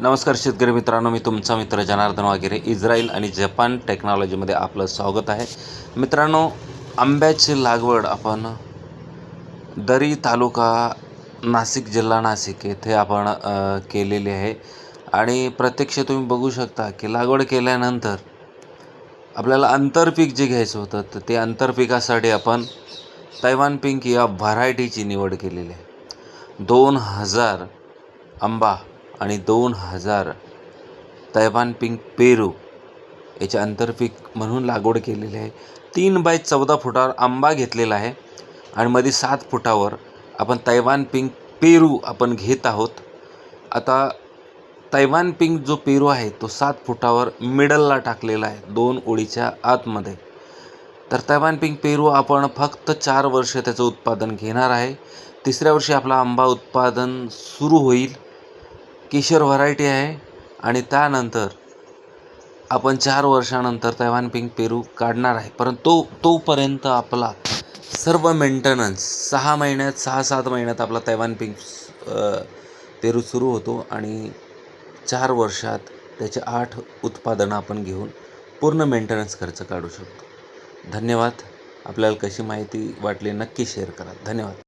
नमस्कार शेतकरी मित्रांनो, मी तुमचा मित्र जनार्दन वागेरे. इस्रायल आणि जपान टेक्नॉलॉजीमध्ये आपलं स्वागत आहे. मित्रांनो, आंब्याची लागवड आपण दरी तालुका, नाशिक जिल्हा नाशिक येथे आपण केलेली आहे. आणि प्रत्यक्ष तुम्ही बघू शकता की लागवड केल्यानंतर आपल्याला आंतरपीक जे घ्यायचं होतं, तर ते आंतरपिकासाठी आपण तैवान पिंक या व्हरायटीची निवड केलेली आहे. 2000 आंबा आणि 2000 तैवान पिंक पेरू याचे आंतरपीक म्हणून लागवड केलेली आहे. 3 बाय 14 फुटावर आंबा घेतलेला आहे आणि मध्ये 7 फुटावर आपण तैवान पिंक पेरू आपण घेत आहोत. आता तैवान पिंक जो पेरू आहे तो 7 फुटावर मिडलला टाकलेला आहे, 2 ओळीच्या आतमध्ये. तर तैवान पिंक पेरू आपण फक्त 4 वर्ष त्याचं उत्पादन घेणार आहे. 3ऱ्या वर्षी आपला आंबा उत्पादन सुरू होईल. केशर व्हरायटी आहे आणि त्यानंतर आपण 4 वर्षानंतर तैवान पिंक पेरू काढणार आहे. परंतु तोपर्यंत आपला सर्व मेंटेनन्स 6 महिन्यात 6-7 महिन्यात आपला तैवान पिंक पेरू सुरू होतो आणि 4 वर्षात त्याचे 8 उत्पादनं आपण घेऊन पूर्ण मेंटेनन्स खर्च काढू शकतो. धन्यवाद. आपल्याला कशी माहिती वाटली नक्की शेअर करा. धन्यवाद.